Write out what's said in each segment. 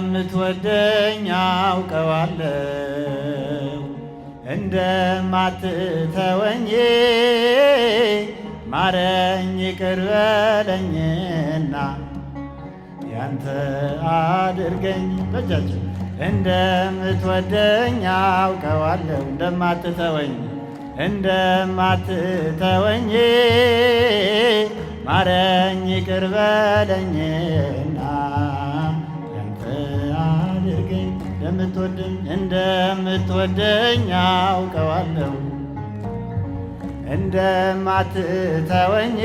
እንደምትወደኝ አውቀዋለሁ እንደማትተወኝ ማረኝ ይቅር በለኝና ያንተ አድርገኝ በጃችን እንደምትወደኝ አውቀዋለሁ እንደማትተወኝ ማረኝ ይቅር በለኝና ያንተ አድርገኝ እንደምትወደኝ አውቀዋለሁ እንደማትተወኝ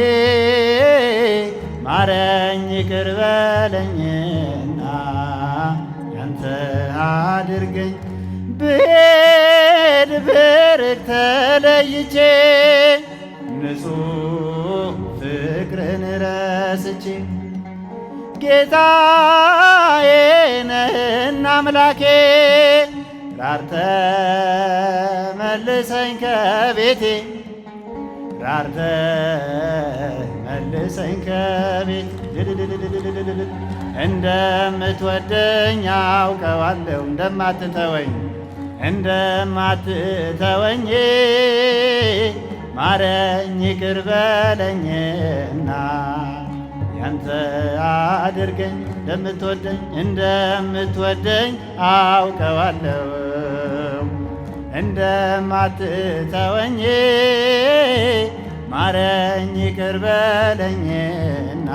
ማረኝ ይቅር በለኝና ያንተ አድርገኝ ብሄድ ብርቅ ተለይቼ ንጹሕ ፍቅርን ረስቼ ጌታዬ ነህና አምላኬ ራርተ መልሰኝ ከቤቴ ራርተ መልሰኝ ከቤቴ እንደምትወደኝ አውቀዋለሁ እንደማትተወኝ ማረኝ ይቅር በለኝና ያንተ አድርገኝ እንደምትወደኝ አውቀዋለሁ እንደማትተወኝ ማረኝ ይቅር በለኝና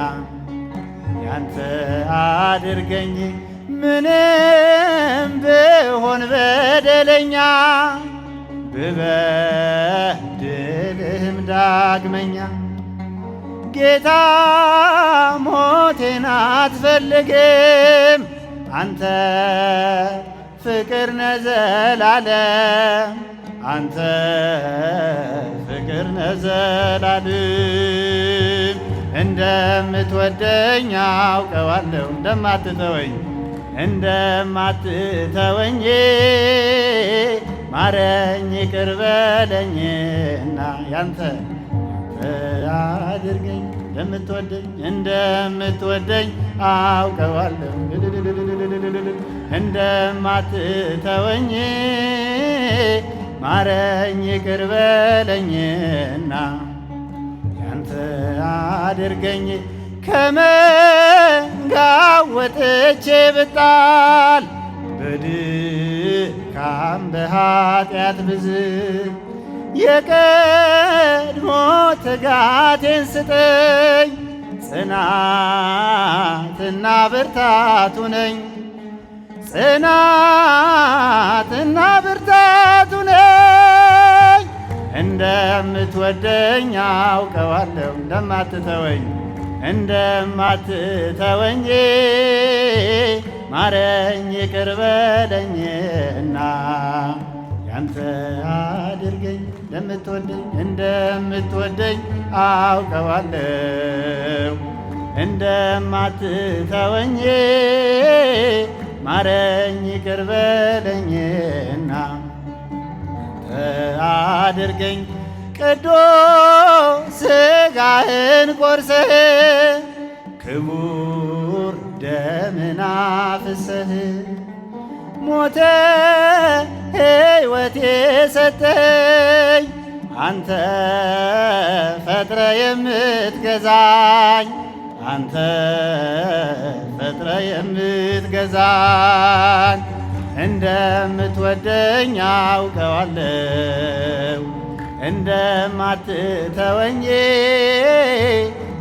ያንተ አድርገኝ ምንም ብሆን በደለኛ ብበድልህም ዳግመኛ ጌታ ሞቴን አትፈልግም አንተ ፍቅር ነህ ዘላለም አንተ ፍቅር ነህ ዘላለም እንደምትወደኝ አውቀዋለሁ እንደማትተወኝ ማረኝ ይቅር በለኝና ያንተ አድርገኝ እንደምትወደኝ አውቀዋለሁ እንደማትተወኝ ማረኝ ይቅር በለኝና ያንተ አድርገኝ ከመንጋው ወጥቼ ብጣል በድካም በኃጢአት ብዝል የቀድሞ ትጋቴን ስጠኝ ጽናትና ብርታቱ ነኝ ጽናትና ብርታቱ ነኝ እንደምትወደኝ አውቀዋለሁ እንደማትተወኝ ማረኝ ይቅር በለኝና ያንተ አድርገኝ እንደምትወደኝ አውቀዋለሁ እንደማትተወኝ ማረኝ ይቅር በለኝና አድርገኝ ቅዱስ ሥጋህን ቆርሰህ ክቡር ደምን አፍስሰህ ሞተ ሕይወቴ ሰጠኝ አንተ ፈጥረ የምትገዛኝ አንተ ፈጥረ የምትገዛኝ እንደምትወደኝ አውቀዋለሁ እንደማትተወኝ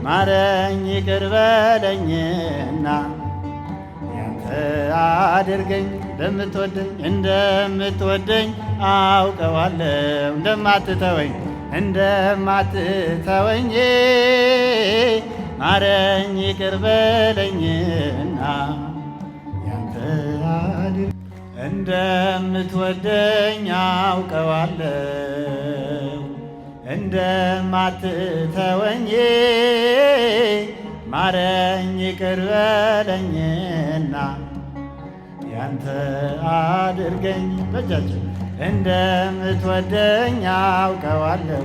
ማረኝ ይቅር በለኝና ያንተ አድርገኝ እንደምትወደኝ አውቀዋለሁ እንደማትተወኝ ማረኝ ይቅር በለኝና ያንተ አድርገኝ እንደምትወደኝ አውቀዋለሁ እንደማትተወኝ ማረኝ ይቅር በለኝና ያንተ አድርገኝ በጃችን እንደምትወደኝ አውቀዋለሁ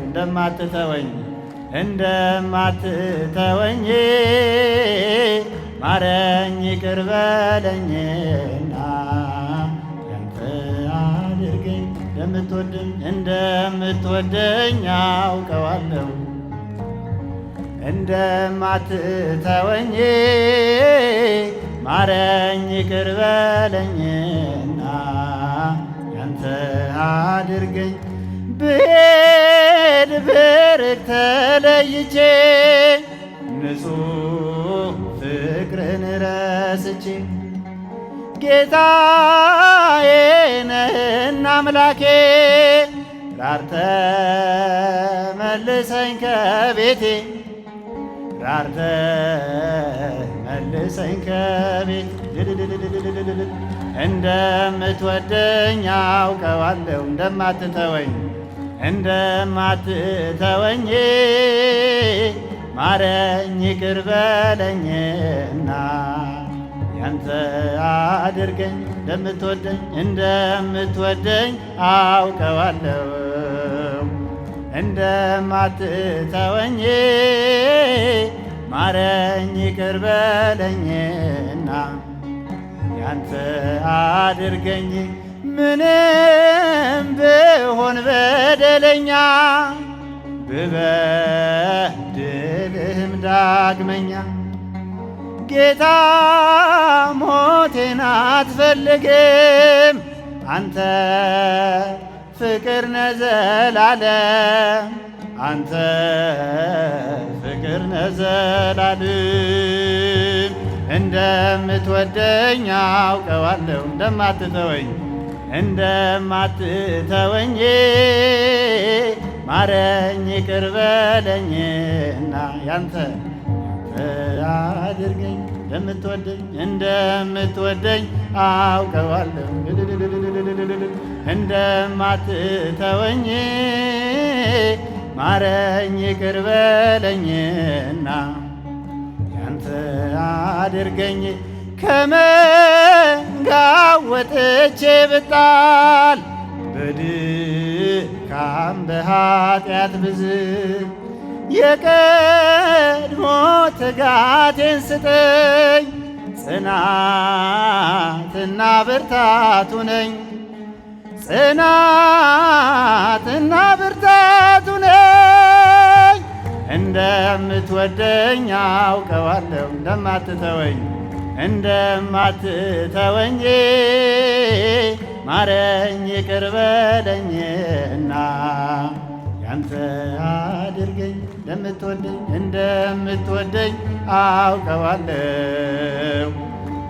እንደማትተወኝ ማረኝ ይቅር በለኝና ያንተ አድርገኝ እንደምትወደኝ አውቀዋለሁ እንደማትተወኝ ማረኝ ይቅር በለኝና ያንተ አድርገኝ ብሄድ ብርቅ ተለይቼ ንጹሕ ፍቅርን ረስቼ ጌታዬ ነህና አምላኬ ራርተ መልሰኝ ከቤቴ ራርተ መልሰኝ ከቤቴ እንደምትወደኝ አውቀዋለሁ እንደማትተወኝ ማረኝ ይቅር በለኝና ያንተ አድርገኝ እንደምትወደኝ አውቀዋለሁ እንደማትተወኝ ማረኝ ይቅር በለኝና ያንተ አድርገኝ ምንም ብሆን በደለኛ ብበድልህም ዳግመኛ ጌታ ሞቴን አትፈልግም አንተ ፍቅር ነህ ዘላለም አንተ ፍቅር ነህ ዘላለም እንደምትወደኝ አውቀዋለሁ እንደማትተወኝ ማረኝ ይቅር በለኝና ያንተ አድርገኝ እንደምትወደኝ አውቀዋለሁ እንደማትተወኝ ማረኝ ይቅር በለኝና ያንተ አድርገኝ ከመንጋው ወጥቼ ብጣል በድካም በኃጢአት ብዝል የቀድሞ ትጋቴን ስጠኝ ጽናትና ብርታቱ ነኝ እንደምትወደኝ አውቀዋለሁ እንደማትተወኝ ማረኝ ይቅር በለኝና ያንተ አድርገኝ እንደምትወደኝ አውቀዋለሁ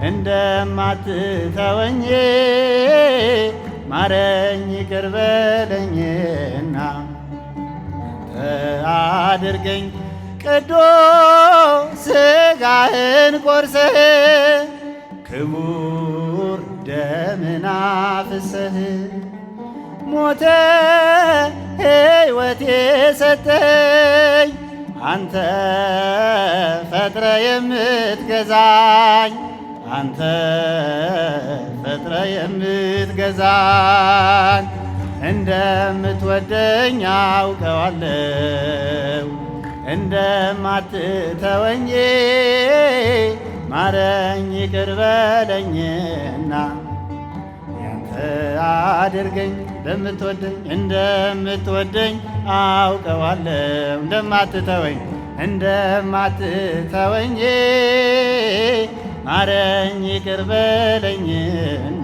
እንደማትተወኝ ማረኝ ይቅር በለኝና አድርገኝ ቅዱስ ሥጋህን ቆርሰህ ክቡር ደምን አፍስሰህ ሞተ ሕይወት የሰጠኝ አንተ ፈጥረ የምትገዛኝ እንደምትወደኝ አውቀዋለሁ እንደማትተወኝ ማረኝ ይቅር በለኝና ያንተ አድርገኝ እንደምትወደኝ አውቀዋለሁ እንደማትተወኝ ማረኝ ይቅር በለኝና